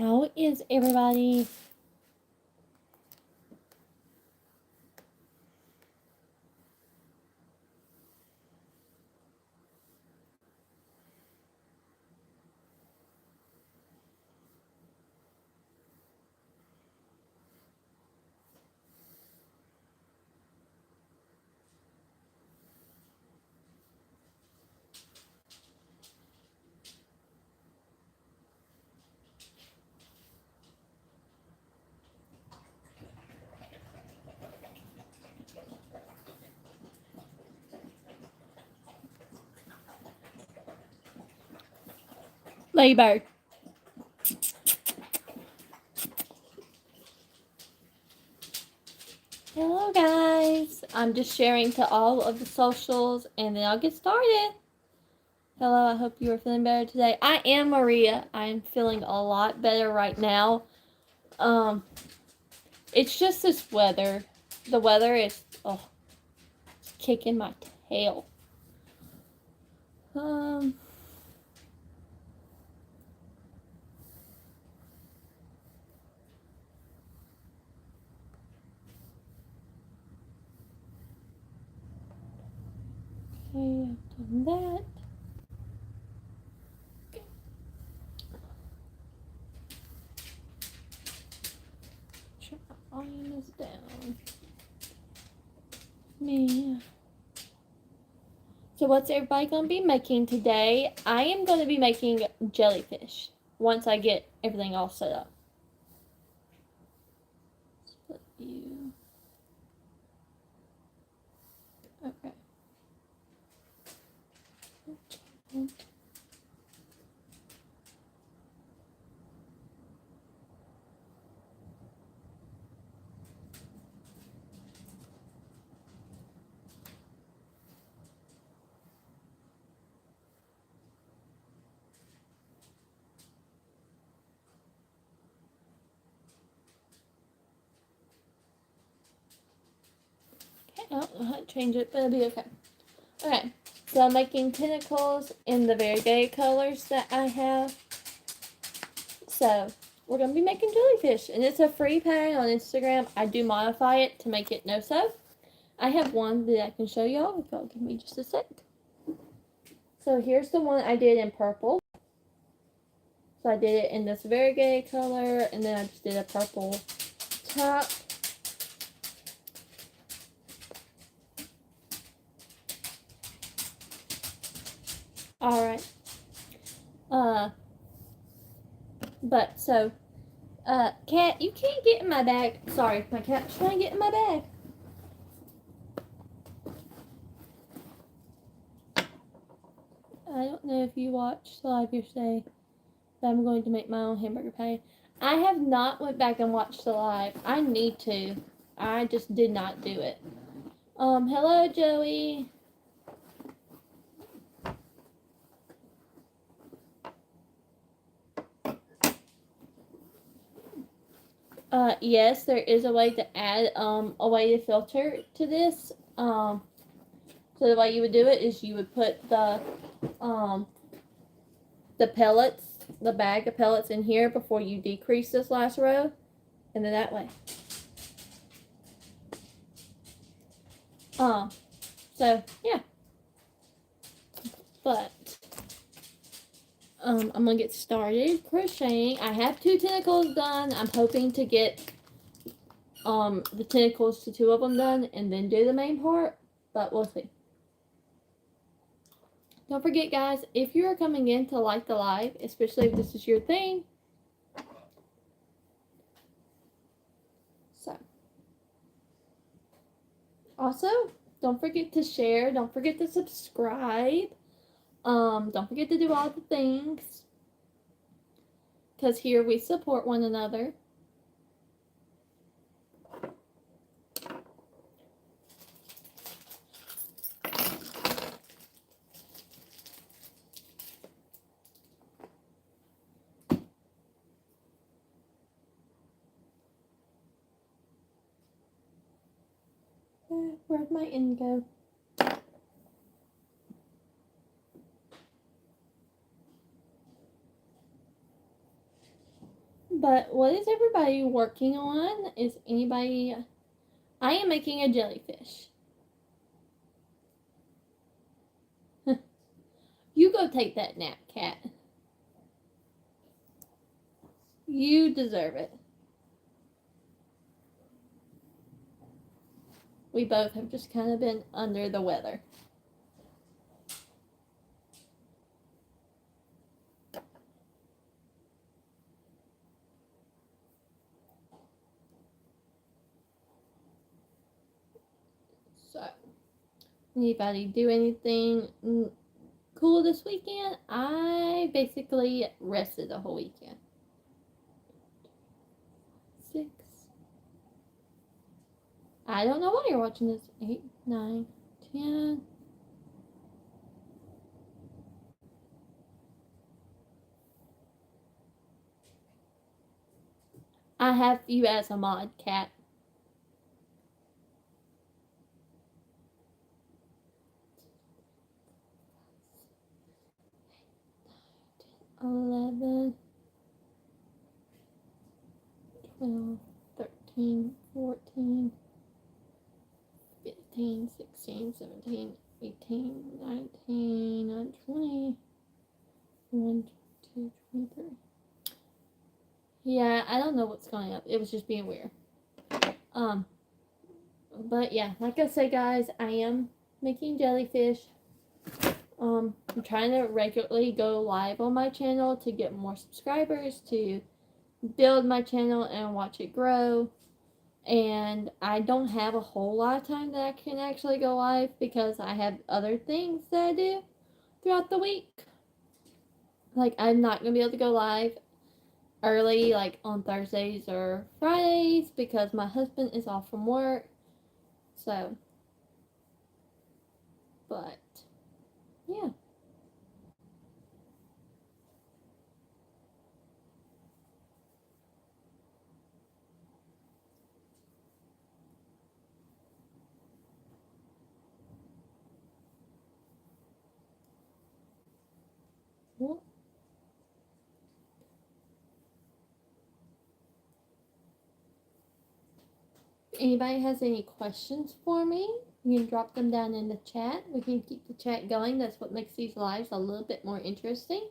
How is everybody? Ladybird. Hello guys. I'm just sharing to all of the socials and then I'll get started. Hello, I hope you are feeling better today. I am Maria. I'm feeling a lot better right now. It's just this weather. The weather is it's kicking my tail. Okay, I've done that. Okay. Sure, my volume is down. Me. So what's everybody going to be making today? I am going to be making jellyfish once I get everything all set up. Split view. Okay. I don't know how to change it, but it'll be okay. Okay, so I'm making tentacles in the variegated colors that I have. So we're going to be making jellyfish, and it's a free pattern on Instagram. I do modify it to make it no-sew. I have one that I can show y'all if y'all give me just a sec. So here's the one I did in purple. So I did it in this variegated color, and then I just did a purple top. Alright. But so, cat, you can't get in my bag. Sorry, my cat's trying to get in my bag. I don't know if you watched the live yesterday, but I'm going to make my own hamburger patty. I have not went back and watched the live. I need to. I just did not do it. Hello, Joey. Yes, there is a way to add, a way to filter to this. So the way you would do it is you would put the pellets, the bag of pellets in here before you decrease this last row, and then that way. So yeah. But I'm gonna get started crocheting. I have 2 tentacles done. I'm hoping to get the tentacles to 2 of them done and then do the main part, but we'll see. Don't forget, guys, if you're coming in to like the live, especially if this is your thing. So also, don't forget to share, don't forget to subscribe. Don't forget to do all the things, because here we support one another. Where'd my end go? But what is everybody working on? Is anybody... I am making a jellyfish. You go take that nap, cat. You deserve it. We both have just kind of been under the weather. So, anybody do anything cool this weekend? I basically rested the whole weekend. 6. I don't know why you're watching this. 8, 9, 10. I have you as a mod, cat. 11, 12, 13, 14, 15, 16, 17, 18, 19, 20, 1, 2, 23. Yeah, I don't know what's going up. It was just being weird. But yeah, like I said, guys, I am making jellyfish. I'm trying to regularly go live on my channel to get more subscribers, to build my channel and watch it grow. And I don't have a whole lot of time that I can actually go live because I have other things that I do throughout the week. Like, I'm not going to be able to go live early, like on Thursdays or Fridays, because my husband is off from work. So, but, yeah. Well, if anybody has any questions for me, you can drop them down in the chat. We can keep the chat going. That's what makes these lives a little bit more interesting.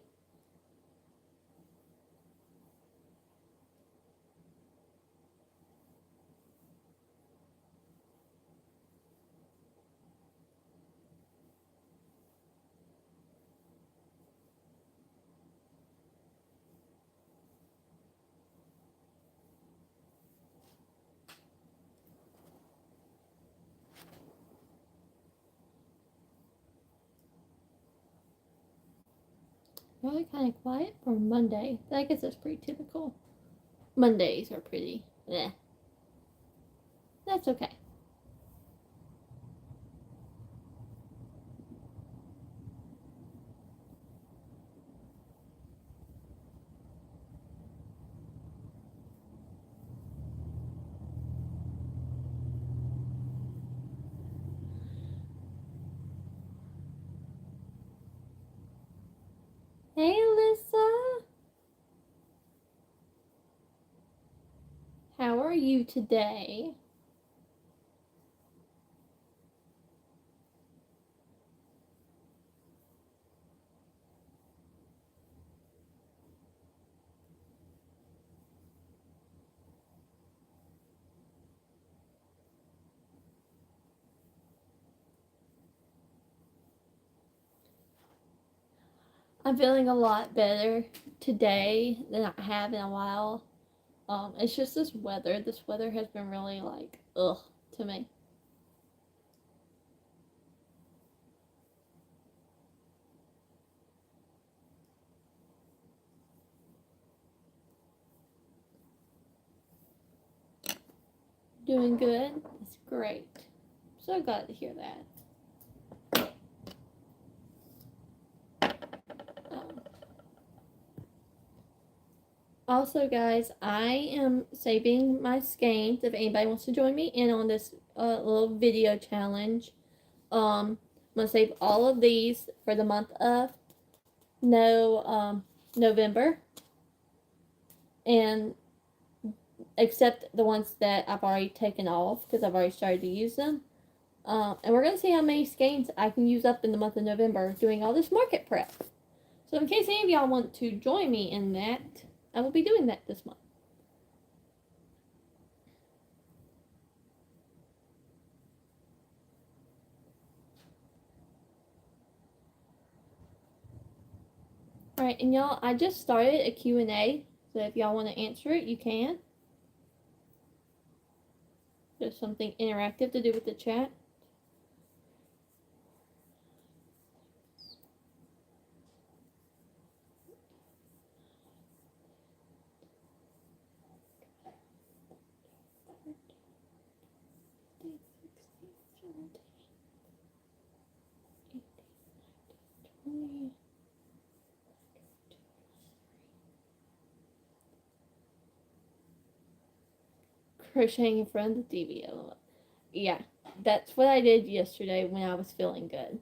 Really kind of quiet for Monday. I guess that's pretty typical. Mondays are pretty, That's okay. Hey, Alyssa. How are you today? I'm feeling a lot better today than I have in a while. It's just this weather. This weather has been really like, ugh, to me. Doing good. That's great. So glad to hear that. Also, guys, I am saving my skeins if anybody wants to join me in on this little video challenge. I'm going to save all of these for the month of November. and except the ones that I've already taken off because I've already started to use them. And we're going to see how many skeins I can use up in the month of November doing all this market prep. So in case any of y'all want to join me in that, I will be doing that this month. Alright, and y'all, I just started a Q&A, so if y'all want to answer it, you can. There's something interactive to do with the chat. Crocheting in front of the TV. Yeah, that's what I did yesterday when I was feeling good.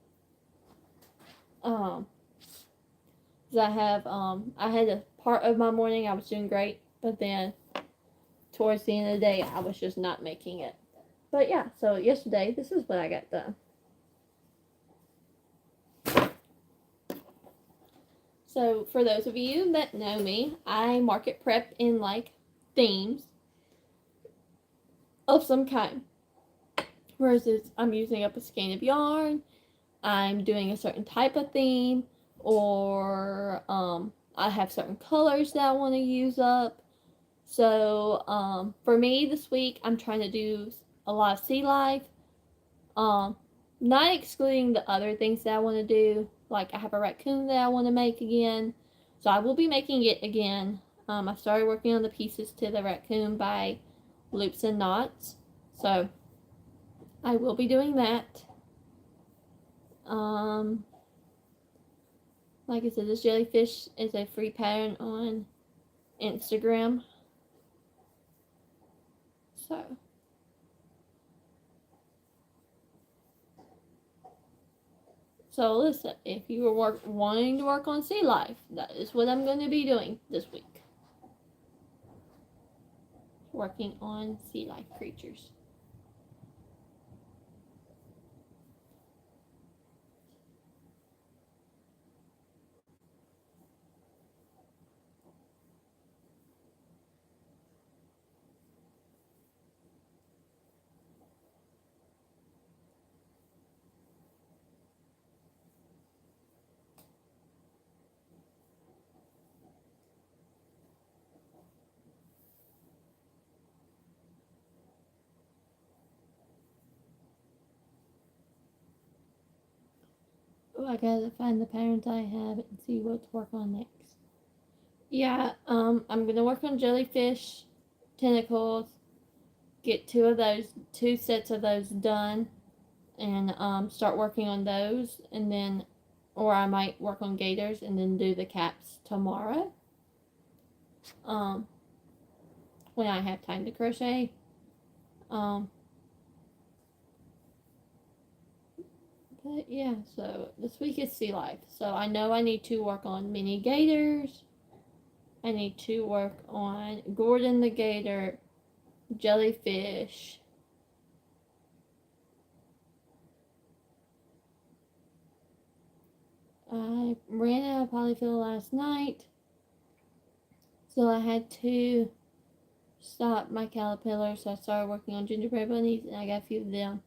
I had a part of my morning I was doing great, but then towards the end of the day I was just not making it. But yeah, so yesterday this is what I got done. So for those of you that know me, I market prep in like themes of some kind. Whereas I'm using up a skein of yarn, I'm doing a certain type of theme, or I have certain colors that I want to use up. So for me this week, I'm trying to do a lot of sea life, not excluding the other things that I want to do. Like I have a raccoon that I want to make again, so I will be making it again. I started working on the pieces to the raccoon by Loops and Knots, so I will be doing that. Like I said, this jellyfish is a free pattern on Instagram. So listen, if you were wanting to work on sea life, that is what I'm going to be doing this week. Working on sea life creatures. Oh, I gotta find the patterns I have and see what to work on next. Yeah, I'm gonna work on jellyfish, tentacles, get two sets of those done, and start working on those, and then, or I might work on gators and then do the caps tomorrow. When I have time to crochet. But yeah, so this week is sea life. So I know I need to work on mini gators. I need to work on Gordon the gator, jellyfish. I ran out of polyfill last night, so I had to stop my caterpillars. So I started working on gingerbread bunnies, and I got a few of them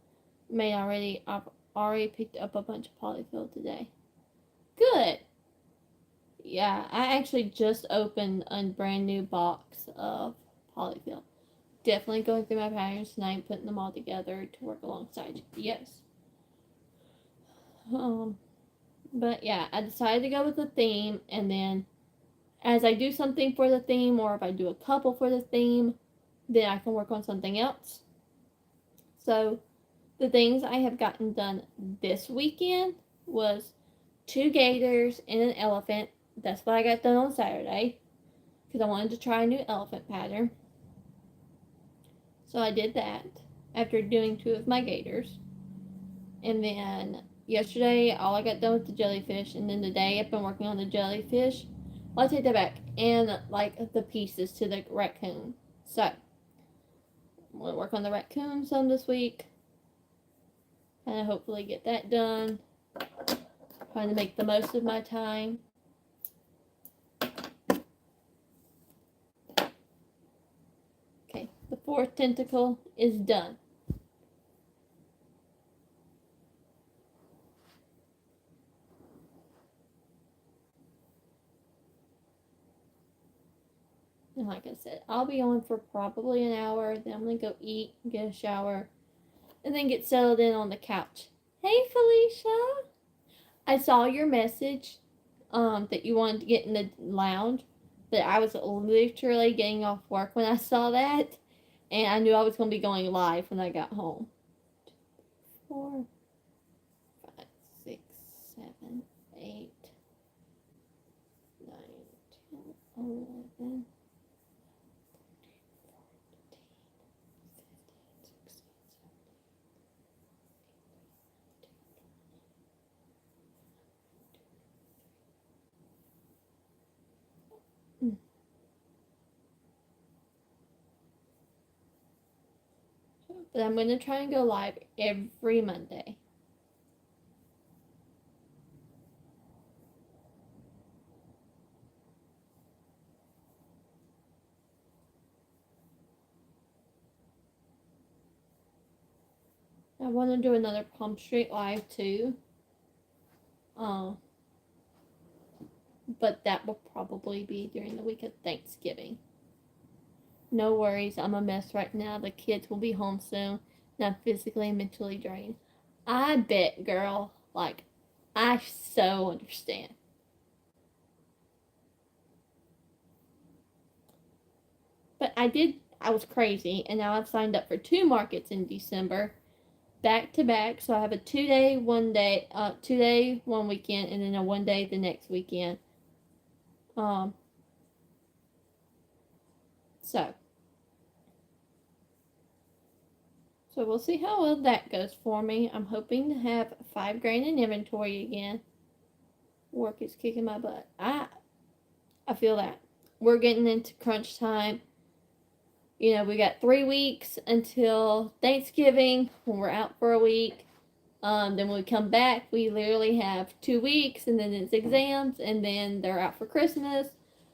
made already. I've already picked up a bunch of polyfill today. Good. Yeah, I actually just opened a brand new box of polyfill. Definitely going through my patterns tonight, putting them all together to work alongside. Yes. But yeah, I decided to go with the theme, and then as I do something for the theme, or if I do a couple for the theme, then I can work on something else. So the things I have gotten done this weekend was 2 gators and an elephant. That's what I got done on Saturday because I wanted to try a new elephant pattern. So I did that after doing 2 of my gators. And then yesterday, all I got done with the jellyfish. And then today, I've been working on the jellyfish. Well, I take that back. And like the pieces to the raccoon. So I'm gonna work on the raccoon some this week. And hopefully get that done. Trying to make the most of my time. Okay, the fourth tentacle is done. And like I said, I'll be on for probably an hour. Then I'm going to go eat, get a shower, and then get settled in on the couch. Hey, Felicia. I saw your message that you wanted to get in the lounge, but I was literally getting off work when I saw that, and I knew I was going to be going live when I got home. 4, 5, 6, 7, 8, 9, 10, 11. But I'm going to try and go live every Monday. I want to do another Palm Street live too. But that will probably be during the week of Thanksgiving. No worries, I'm a mess right now. The kids will be home soon, and I'm physically and mentally drained. I bet, girl. Like, I so understand. But I was crazy, and now I've signed up for 2 markets in December, back to back. So I have a 2-day, 2-day, one weekend, and then a 1-day the next weekend. So we'll see how well that goes for me. I'm hoping to have $5,000 in inventory again. Work is kicking my butt. I feel that. We're getting into crunch time. You know, we got 3 weeks until Thanksgiving when we're out for a week. Then when we come back, we literally have 2 weeks, and then it's exams, and then they're out for Christmas.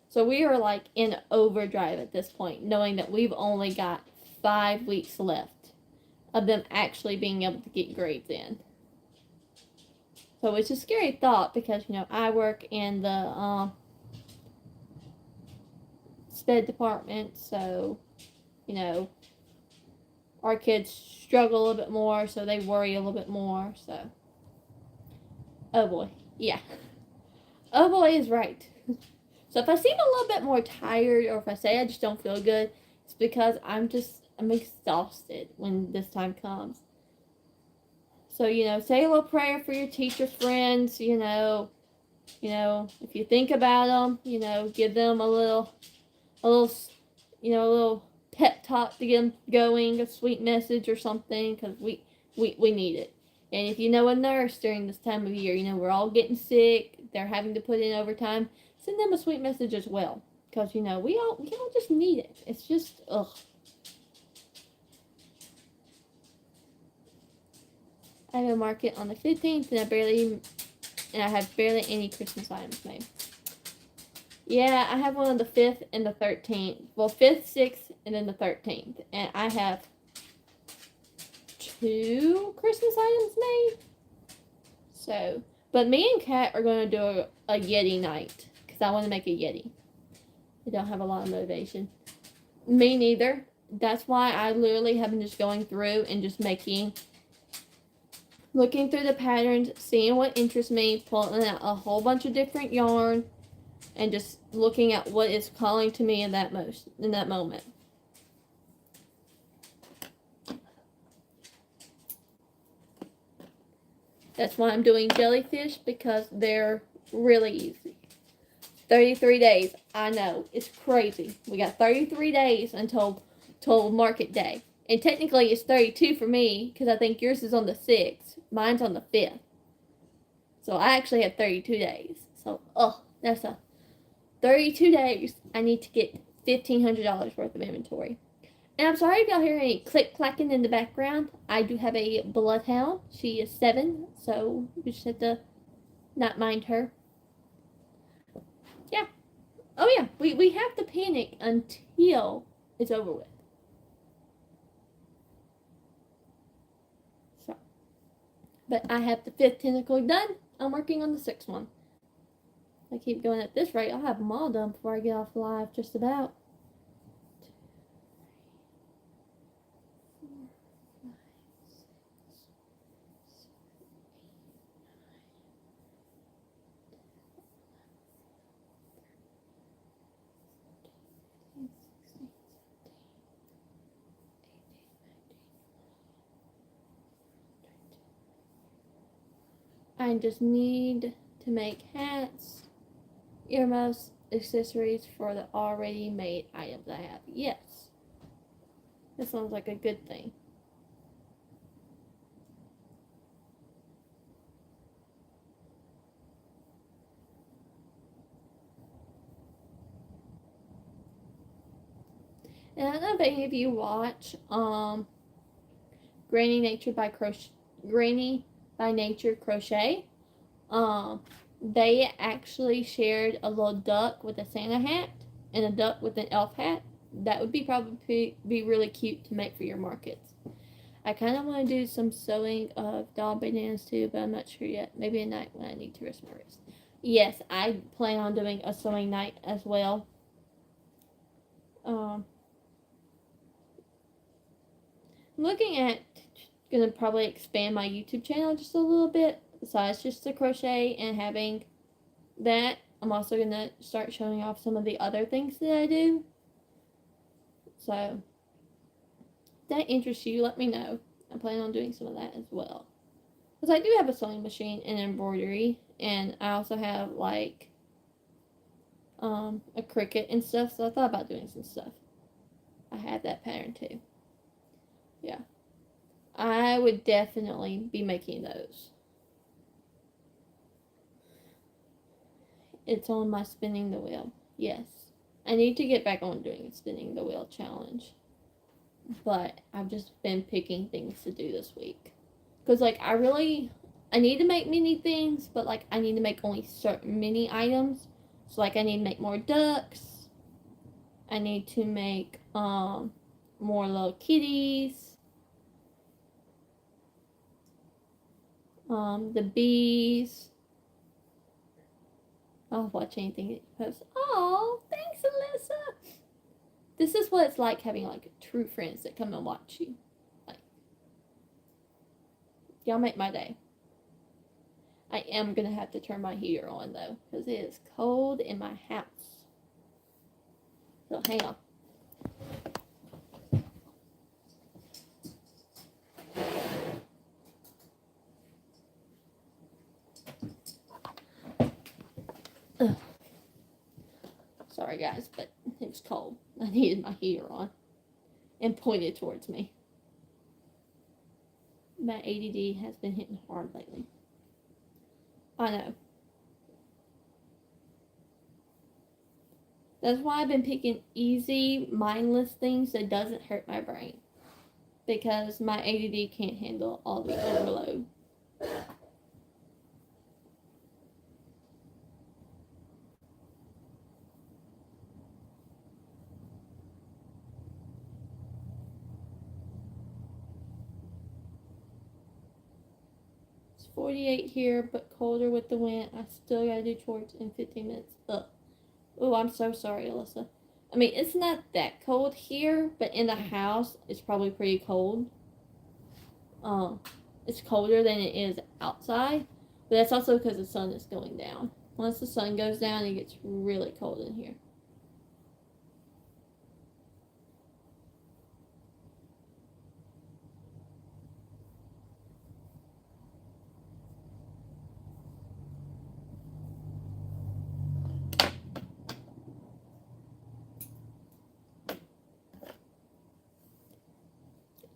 So we are like in overdrive at this point, knowing that we've only got 5 weeks left of them actually being able to get grades in. So it's a scary thought because, you know, I work in the SPED department, so, you know, our kids struggle a little bit more, so they worry a little bit more, so. Oh boy, yeah. Oh boy is right. So if I seem a little bit more tired, or if I say I just don't feel good, it's because I'm exhausted when this time comes. So, you know, say a little prayer for your teacher friends, you know, if you think about them, you know, give them a little, you know, a little pep talk to get them going, a sweet message or something, because we need it. And if you know a nurse during this time of year, you know, we're all getting sick, they're having to put in overtime, send them a sweet message as well. Because, you know, we all just need it. It's just, ugh. I have a market on the 15th, and I have barely any Christmas items made. Yeah, I have one on the 5th and the 13th. Well, 5th, 6th, and then the 13th. And I have 2 Christmas items made. So, but me and Kat are going to do a Yeti night. Because I want to make a Yeti. I don't have a lot of motivation. Me neither. That's why I literally have been just going through and just looking through the patterns, seeing what interests me, pulling out a whole bunch of different yarn, and just looking at what is calling to me in that moment. That's why I'm doing jellyfish, because they're really easy. 33 days. I know. It's crazy. We got 33 days until market day. And technically it's 32 for me, because I think yours is on the 6th. Mine's on the 5th. So I actually have 32 days. So, that's a 32 days, I need to get $1,500 worth of inventory. And I'm sorry if y'all hear any click-clacking in the background. I do have a bloodhound. She is 7, so we just have to not mind her. Yeah. Oh, yeah. We have to panic until it's over with. So. But I have the 5th tentacle done. I'm working on the 6th one. If I keep going at this rate, I'll have them all done before I get off live, just about. I just need to make hats, earmuffs, accessories for the already made items I have. Yes. That sounds like a good thing. And I don't know if any of you watch Granny by Nature Crochet. They actually shared a little duck with a Santa hat and a duck with an elf hat. That would probably be really cute to make for your markets. I kind of want to do some sewing of doll bananas too, but I'm not sure yet. Maybe a night when I need to rest my wrist. Yes, I plan on doing a sewing night as well. I'm looking at gonna probably expand my YouTube channel just a little bit. Besides just the crochet and having that, I'm also gonna start showing off some of the other things that I do. So if that interests you, let me know. I plan on doing some of that as well. Because I do have a sewing machine and embroidery, and I also have like a Cricut and stuff, so I thought about doing some stuff. I have that pattern too. Yeah. I would definitely be making those. It's on my spinning the wheel. Yes. I need to get back on doing a spinning the wheel challenge. But I've just been picking things to do this week. Because, like, I need to make many things, but, like, I need to make only certain many items. So, like, I need to make more ducks. I need to make, more little kitties. The bees. I'll watch anything that you post. Oh, thanks, Alyssa. This is what it's like having, like, true friends that come and watch you. Like, y'all make my day. I am going to have to turn my heater on, though, because it is cold in my house. So, hang on. Ugh. Sorry, guys, but it was cold. I needed my heater on and pointed towards me. My ADD has been hitting hard lately. I know. That's why I've been picking easy, mindless things that doesn't hurt my brain. Because my ADD can't handle all the overload. It's 48 here, but colder with the wind. I still gotta do chores in 15 minutes. Ugh. Oh, I'm so sorry, Alyssa. I mean, it's not that cold here, but in the house, it's probably pretty cold. It's colder than it is outside, but that's also because the sun is going down. Once the sun goes down, it gets really cold in here.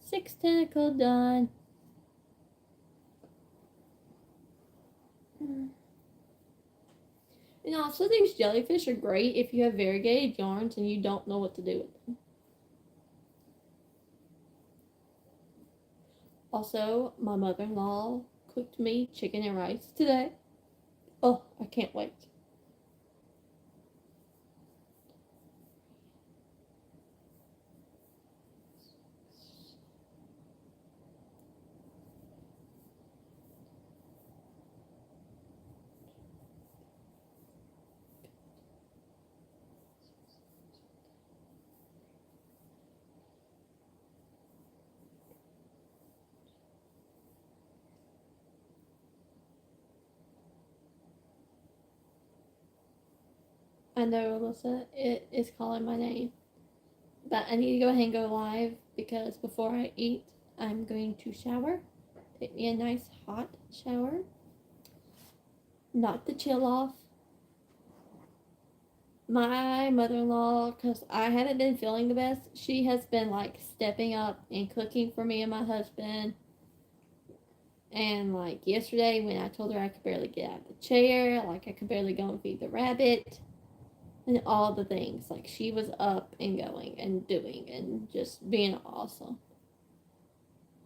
Six tentacle done. And also, these jellyfish are great if you have variegated yarns and you don't know what to do with them. Also, my mother-in-law cooked me chicken and rice today. Oh, I can't wait. I know, Alyssa, it is calling my name. But I need to go ahead and go live because before I eat, I'm going to shower. Take me a nice hot shower. Knock the chill off. My mother-in-law, because I haven't been feeling the best, she has been like stepping up and cooking for me and my husband. And like yesterday when I told her I could barely get out of the chair, like I could barely go and feed the rabbit, and all the things. Like she was up and going and doing and just being awesome.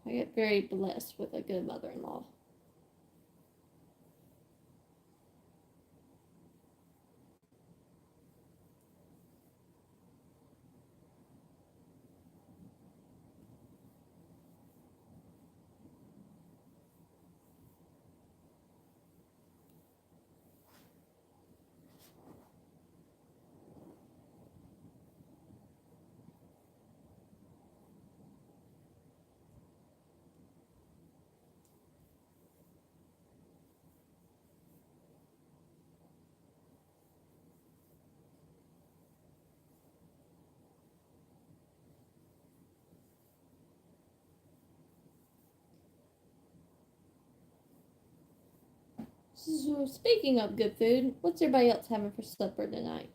I get very blessed with a good mother-in-law. So speaking of good food, what's everybody else having for supper tonight?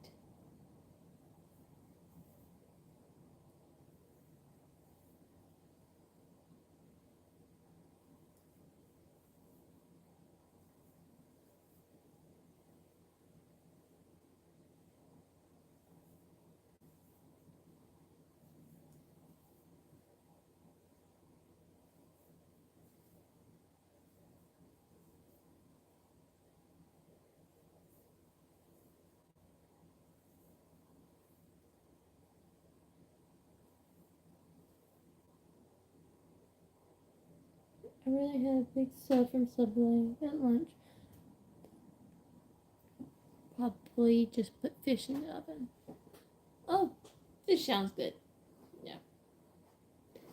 I really had a big sub from Subway at lunch. Probably just put fish in the oven. Oh, fish sounds good. Yeah.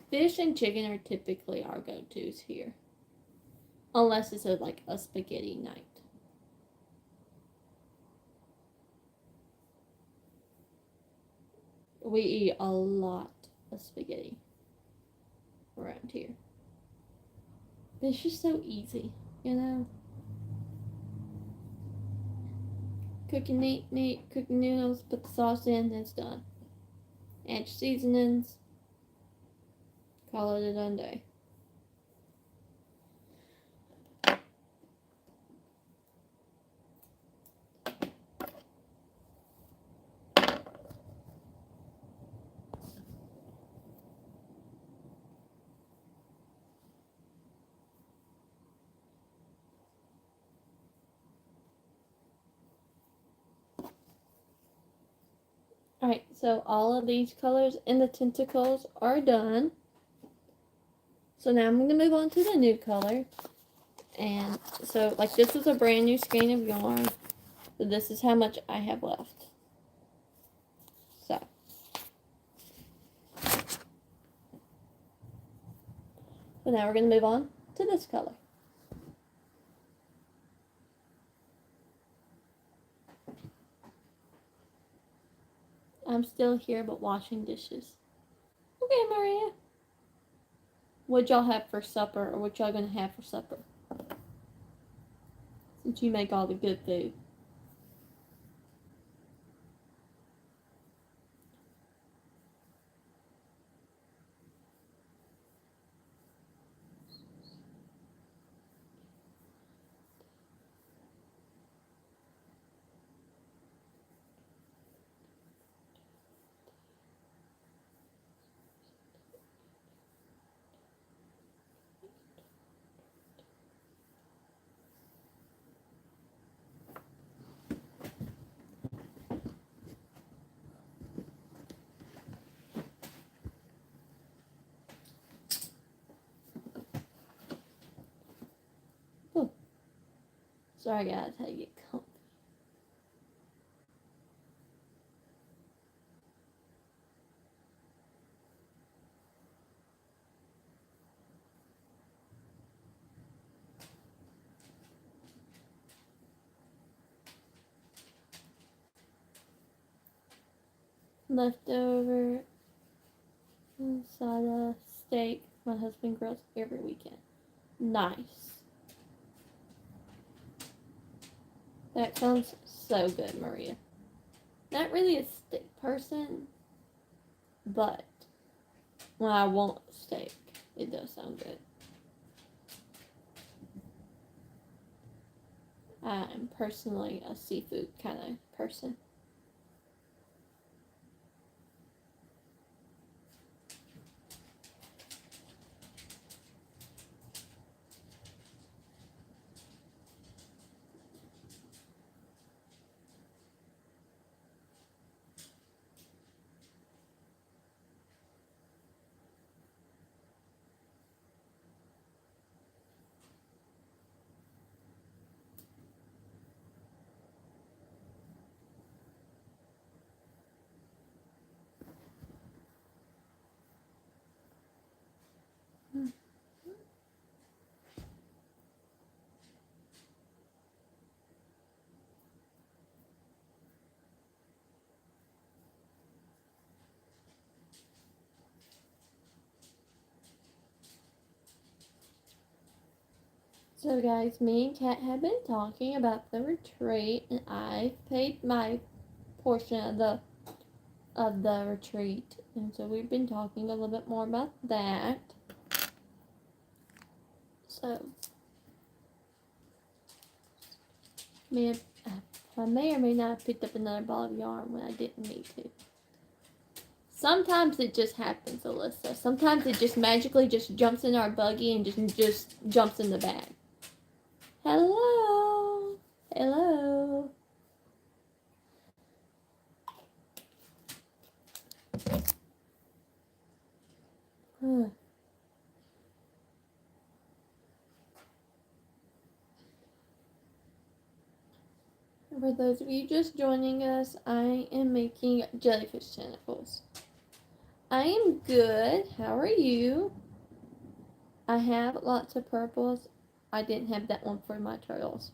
Fish and chicken are typically our go-tos here. Unless it's like a spaghetti night. We eat a lot of spaghetti around here. But it's just so easy, you know? Cooking meat, cooking noodles, put the sauce in, and it's done. Add your seasonings, call it a done day. Alright, so all of these colors in the tentacles are done. So now I'm going to move on to the new color. And so, like, this is a brand new skein of yarn. So this is how much I have left. So. So now we're going to move on to this color. I'm still here but washing dishes. Okay, Maria. What y'all have for supper, or what y'all gonna have for supper? Since you make all the good food. Sorry guys, how you get comfy. Leftover side steak my husband grills every weekend. Nice. That sounds so good, Maria. Not really a steak person, but when I want steak, it does sound good. I'm personally a seafood kind of person. So guys, me and Kat have been talking about the retreat, and I paid my portion of the retreat, and so we've been talking a little bit more about that. So, I may or may not have picked up another ball of yarn when I didn't need to. Sometimes it just happens, Alyssa. Sometimes it just magically just jumps in our buggy and just jumps in the bag. Hello. Hello. For those of you just joining us, I am making jellyfish tentacles. I am good. How are you? I have lots of purples. I didn't have that one for my turtles.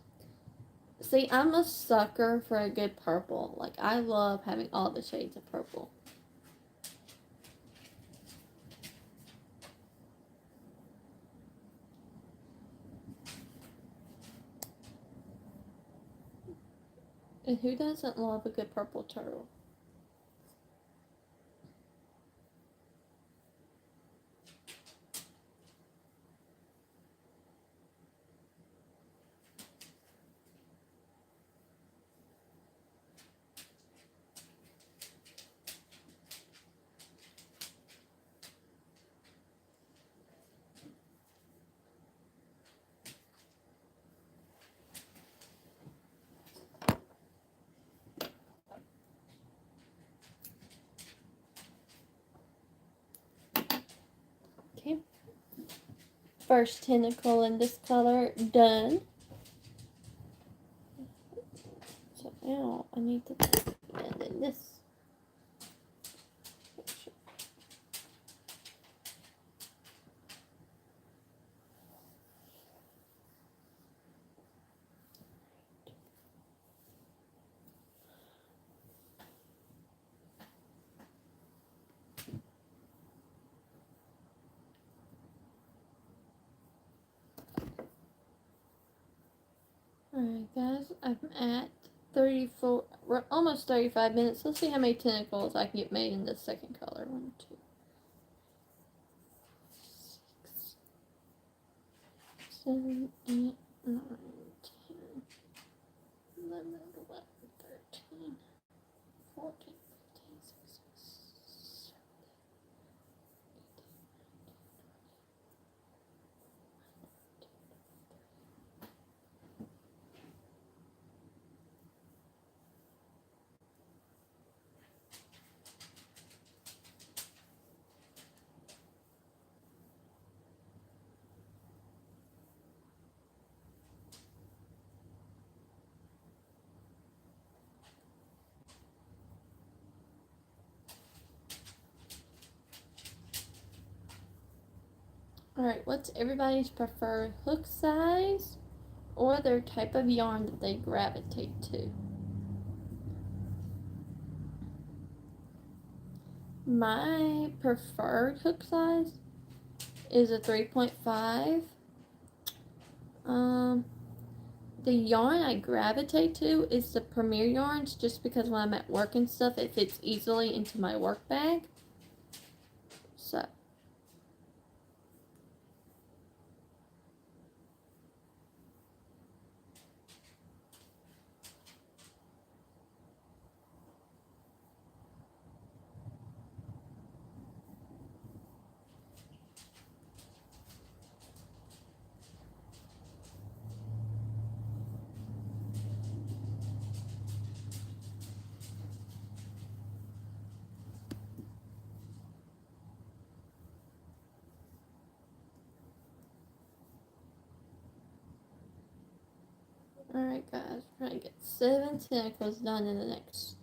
See, I'm a sucker for a good purple. Like, I love having all the shades of purple. And who doesn't love a good purple turtle? Okay. First tentacle in this color done. So now I need to add in this. Alright guys, I'm at 34, we're almost 35 minutes. Let's see how many tentacles I can get made in this second color. 1, 2, 6, 7, 8, 9, 10, 11, 12, 13, 14, 15, 16, 17. Alright, what's everybody's preferred hook size or their type of yarn that they gravitate to? My preferred hook size is a 3.5. The yarn I gravitate to is the Premier yarns, just because when I'm at work and stuff, it fits easily into my work bag. So. Alright guys, we're trying to get 7 tentacles done in the next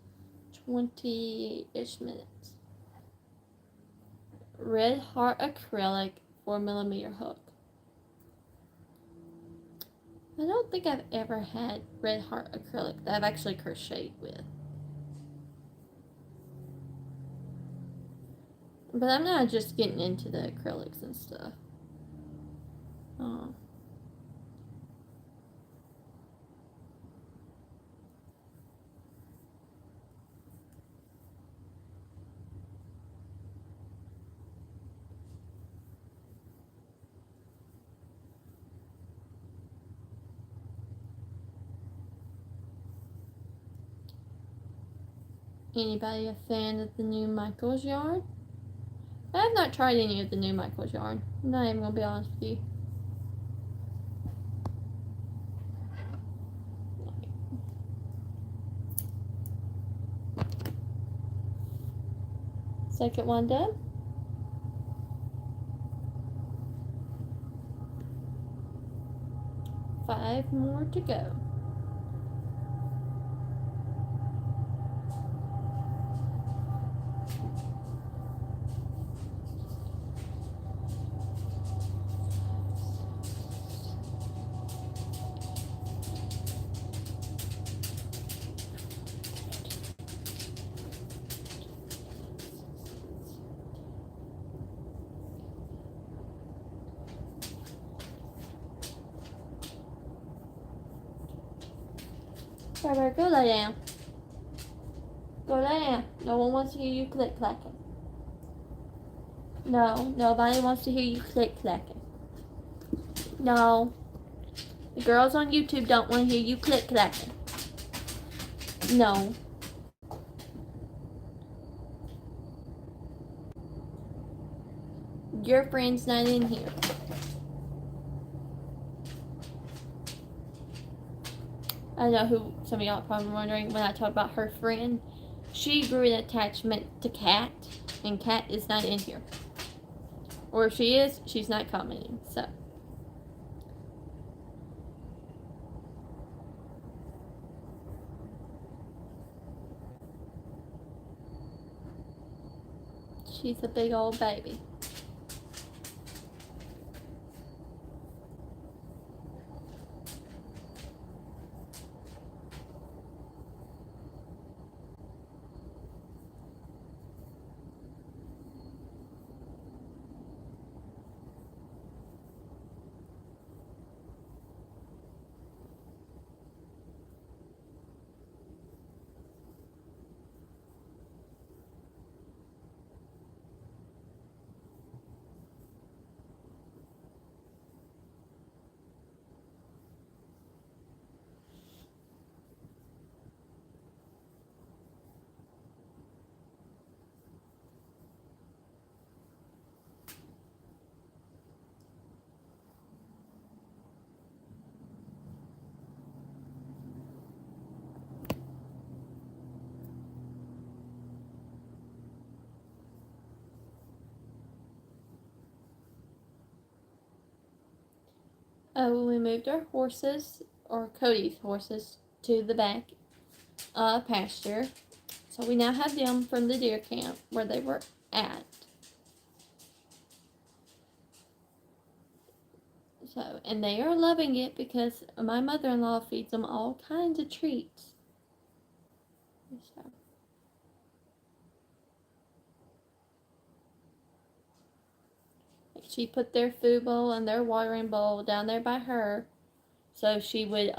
20-ish minutes. Red Heart acrylic 4mm hook. I don't think I've ever had Red Heart acrylic that I've actually crocheted with. But I'm not just getting into the acrylics and stuff. Anybody a fan of the new Michaels yarn? I have not tried any of the new Michaels yarn. I'm not even going to be honest with you. Second one done. Five more to go. Barbara, go lay down. Go lay down. No one wants to hear you click clacking. No, nobody wants to hear you click clacking. No. The girls on YouTube don't want to hear you click clacking. No. Your friend's not in here. I know who some of y'all are probably wondering when I talk about her friend. She grew an attachment to Kat, and Kat is not in here. Or if she is, she's not commenting, so. She's a big old baby. We moved our horses, or Cody's horses, to the back pasture. So we now have them from the deer camp where they were at. So, and they are loving it because my mother-in-law feeds them all kinds of treats. So. She put their food bowl and their watering bowl down there by her, so she would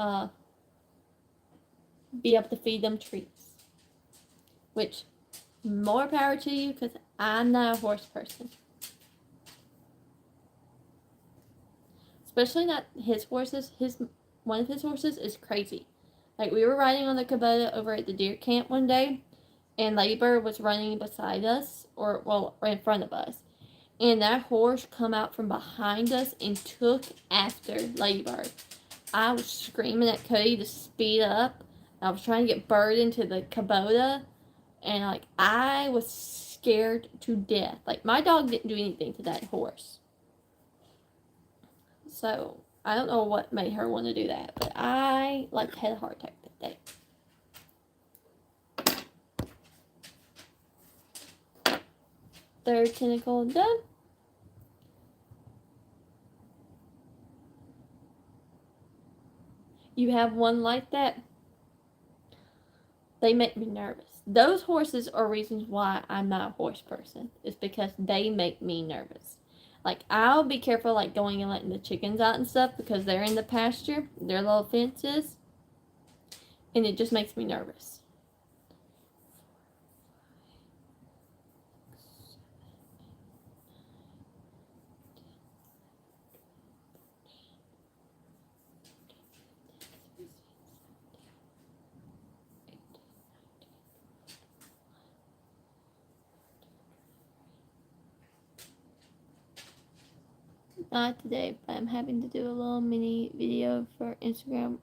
be able to feed them treats. Which, more power to you, because I'm not a horse person. Especially not his horses. One of his horses is crazy. Like, we were riding on the Kubota over at the deer camp one day, and Ladybird was running beside us, or, well, right in front of us. And that horse come out from behind us and took after Ladybird. I was screaming at Cody to speed up. I was trying to get Bird into the Kubota, and, like, I was scared to death. Like, my dog didn't do anything to that horse. So, I don't know what made her want to do that, but I, like, had a heart attack that day. Third tentacle done. You have one like that, they make me nervous. Those horses are reasons why I'm not a horse person. It's because they make me nervous. Like, I'll be careful, like, going and letting the chickens out and stuff because they're in the pasture, their little fences, and it just makes me nervous. Not today, but I'm having to do a little mini video for Instagram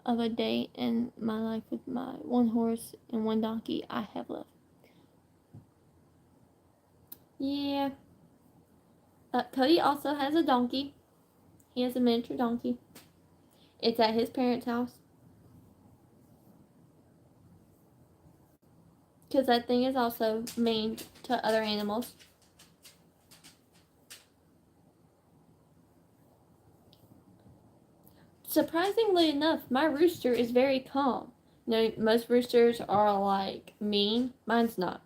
of a day in my life with my one horse and one donkey I have left. Yeah. Cody also has a donkey. He has a miniature donkey. It's at his parents' house. Because that thing is also mean to other animals. Surprisingly enough, my rooster is very calm. You know, most roosters are like mean. Mine's not.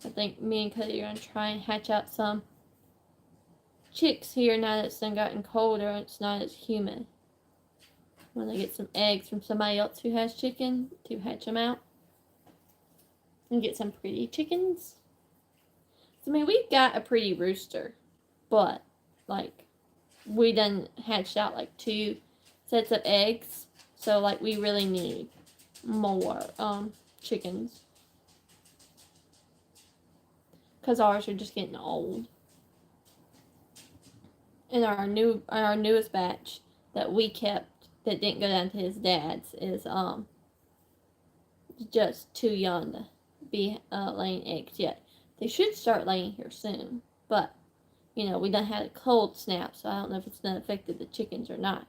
I think me and Cody are going to try and hatch out some chicks here now that it's gotten colder and it's not as humid. When I get some eggs from somebody else who has chicken to hatch them out. And get some pretty chickens. So, I mean, we've got a pretty rooster, but, like, we done hatched out, like, 2 sets of eggs. So, like, we really need more, chickens. Because ours are just getting old. And our newest batch that we kept that didn't go down to his dad's is, just too young to be laying eggs yet. They should start laying here soon, but you know, we done had a cold snap, so I don't know if it's done affected the chickens or not.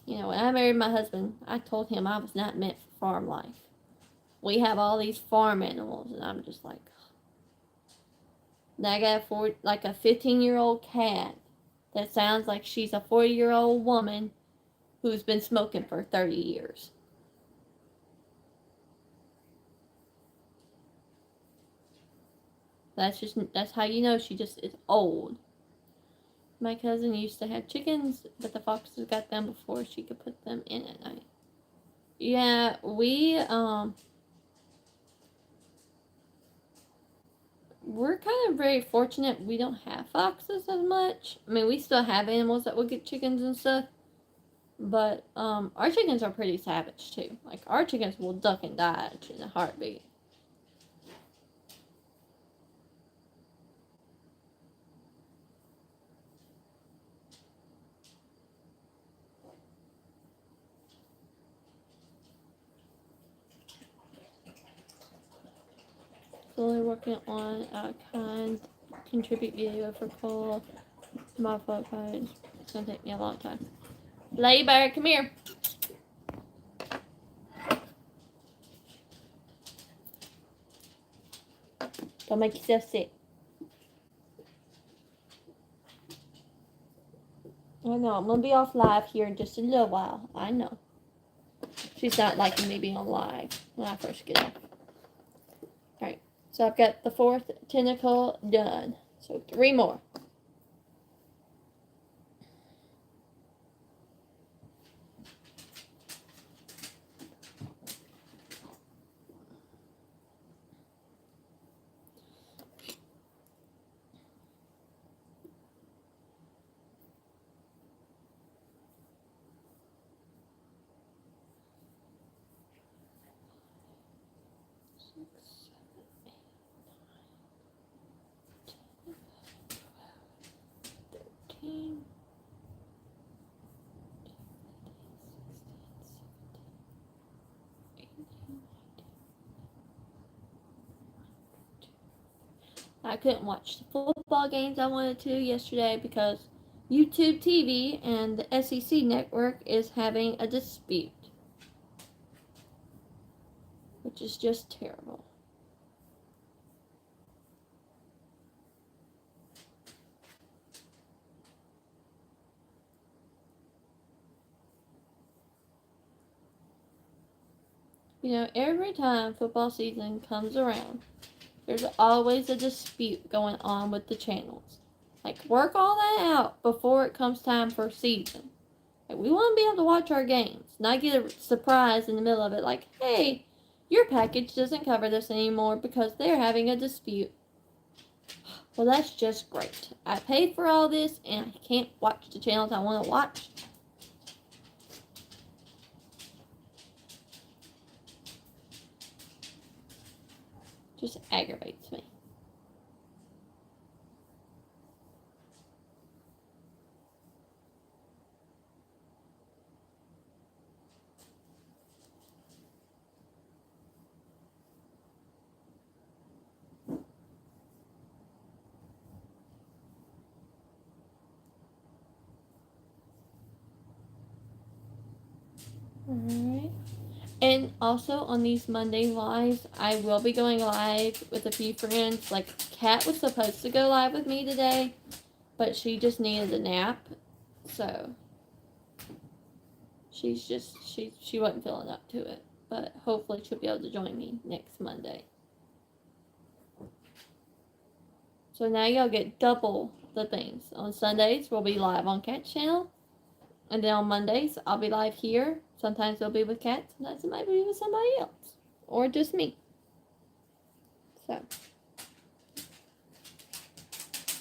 You know, when I married my husband, I told him I was not meant for farm life. We have all these farm animals, and I'm just like, now I got a 15-year-old cat that sounds like she's a 40-year-old woman who's been smoking for 30 years. That's how you know she just is old. My cousin used to have chickens, but the foxes got them before she could put them in at night. Yeah, we're kind of very fortunate we don't have foxes as much. I mean, we still have animals that will get chickens and stuff. But, our chickens are pretty savage, too. Like, our chickens will duck and dodge in a heartbeat. Slowly working on a kind contribute video for Cole. My fault, guys. It's gonna take me a long time. Ladybird, come here. Don't make yourself sick. I know, I'm going to be off live here in just a little while. I know. She's not liking me being on live when I first get off. Alright, so I've got the 4th tentacle done. So 3 more. I couldn't watch the football games I wanted to yesterday because YouTube TV and the SEC network is having a dispute, which is just terrible. You know, every time football season comes around, there's always a dispute going on with the channels. Like, work all that out before it comes time for a season. Like, we want to be able to watch our games, not get a surprise in the middle of it. Like, hey, your package doesn't cover this anymore because they're having a dispute. Well, that's just great. I paid for all this and I can't watch the channels I want to watch. Just aggravates me. Alright. And also on these Monday lives, I will be going live with a few friends. Like, Kat was supposed to go live with me today, but she just needed a nap. So she wasn't feeling up to it. But hopefully she'll be able to join me next Monday. So now y'all get double the things. On Sundays, we'll be live on Kat's channel. And then on Mondays, I'll be live here. Sometimes it'll be with Kat, sometimes it might be with somebody else. Or just me. So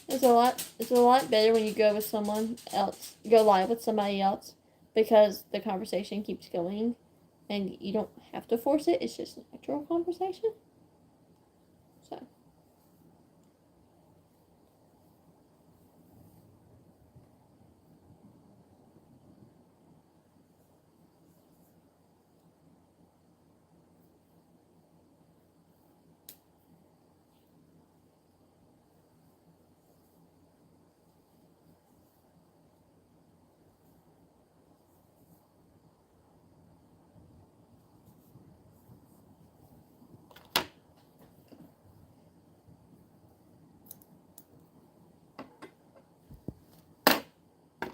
it's a lot better when you go with someone else, go live with somebody else, because the conversation keeps going and you don't have to force it. It's just natural conversation. So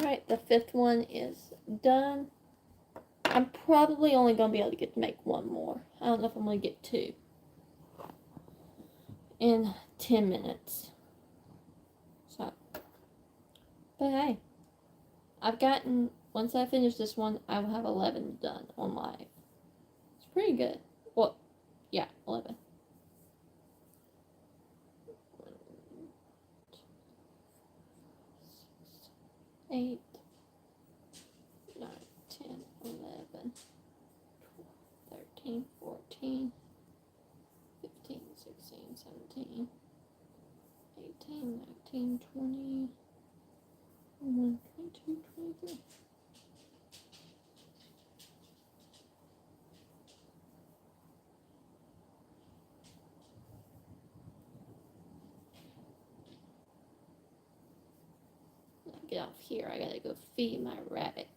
alright, the 5th one is done. I'm probably only going to be able to get to make 1 more. I don't know if I'm going to get 2 in 10 minutes. So, but hey, once I finish this one, I will have 11 done on live. It's pretty good. Well, yeah, 11. 8, 9, 10, 11, 12, 13, 14, 15, 16, 17, 18, 19, 20, 21, 22, 23. Get off here. I gotta go feed my rabbit.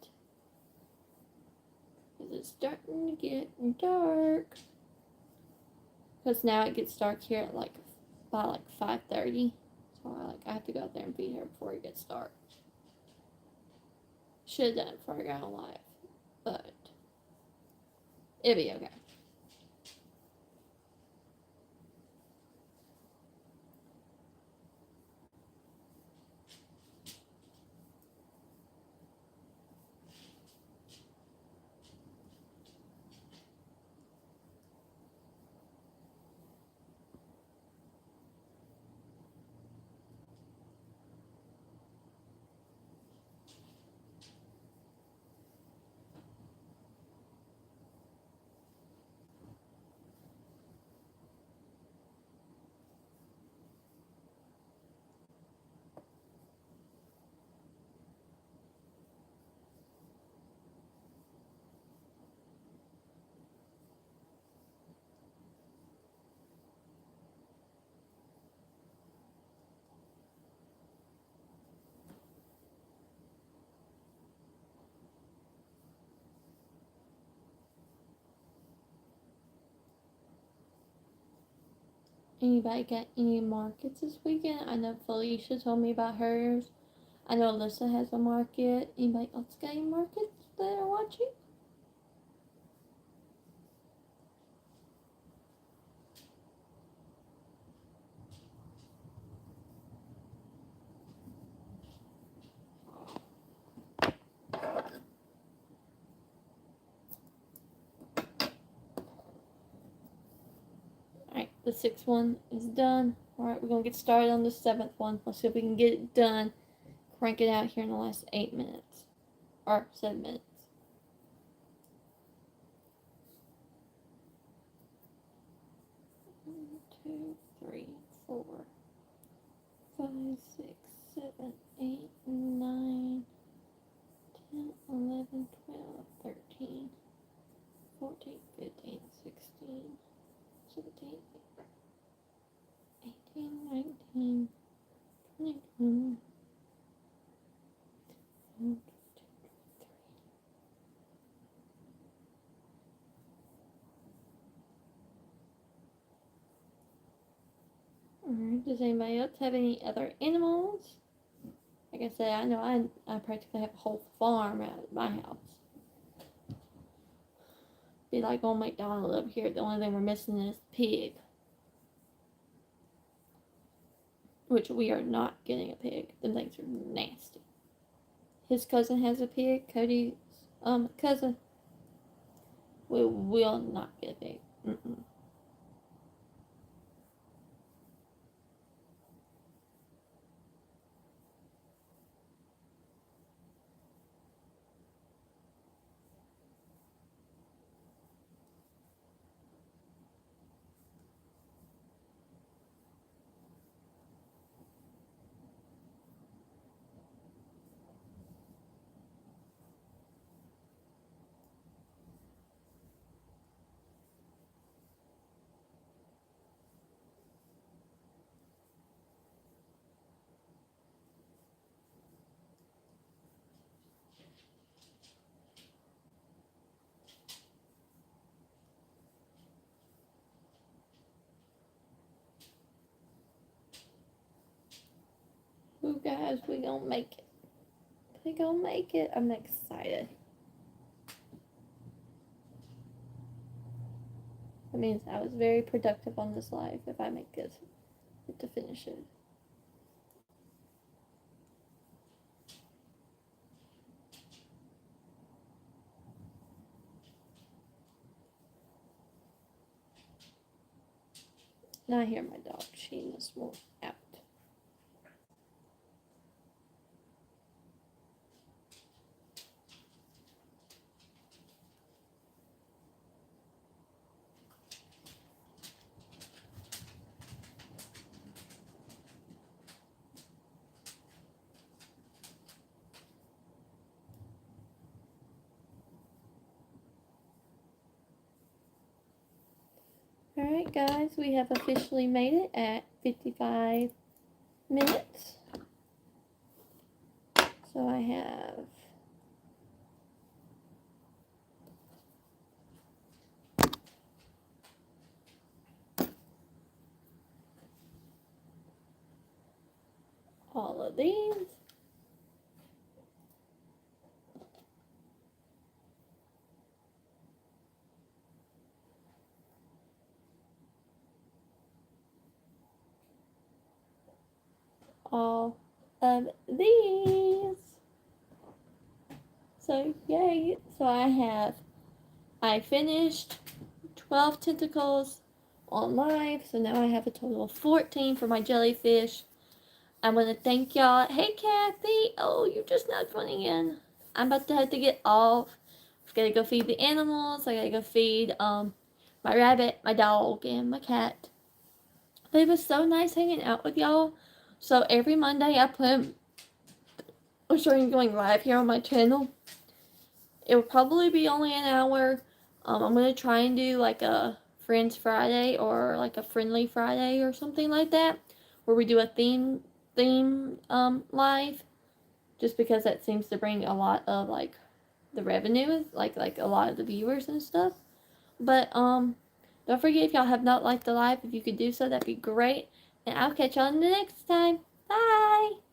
Because it's starting to get dark. Because now it gets dark here at like by like 5:30. So I have to go out there and feed her before it gets dark. Should have done it before I got on live, but it'll be okay. Anybody got any markets this weekend? I know Felicia told me about hers. I know Alyssa has a market. Anybody else got any markets that are watching? Alright, the 6th one is done. Alright, we're going to get started on the 7th one. Let's see if we can get it done. Crank it out here in the last 8 minutes. Or 7 minutes. 1, 2, 3, 4, 5, 6, 7, 8, 9, 10, 11, 12, 13, 14, 15, 16, 17, 18, 19, 20, 21, 22, 23. Alright, does anybody else have any other animals? Like I said, I know I practically have a whole farm at my house. Be like on McDonald's up here. The only thing we're missing is pig. Which we are not getting a pig. Them things are nasty. His cousin has a pig. Cody's cousin. We will not get a pig. Mm-mm. Ooh, guys, we gonna make it. We gonna make it. I'm excited. That means I was very productive on this live if I make it to finish it. Now I hear my dog. She must move out. Alright guys, we have officially made it at 55 minutes. So I have of these. All of these. So yay. So I finished 12 tentacles on live. So now I have a total of 14 for my jellyfish. I want to thank y'all. Hey Kathy. Oh, you're just not running in. I'm about to have to get off. I've got to go feed the animals. I got to go feed my rabbit, my dog, and my cat. But it was so nice hanging out with y'all. So every Monday I'm starting going live here on my channel. It will probably be only an hour. I'm going to try and do like a Friends Friday or like a Friendly Friday or something like that, where we do a theme live, just because that seems to bring a lot of like the revenue, like a lot of the viewers and stuff. But don't forget, if y'all have not liked the live, if you could do so, that'd be great. And I'll catch y'all in the next time. Bye!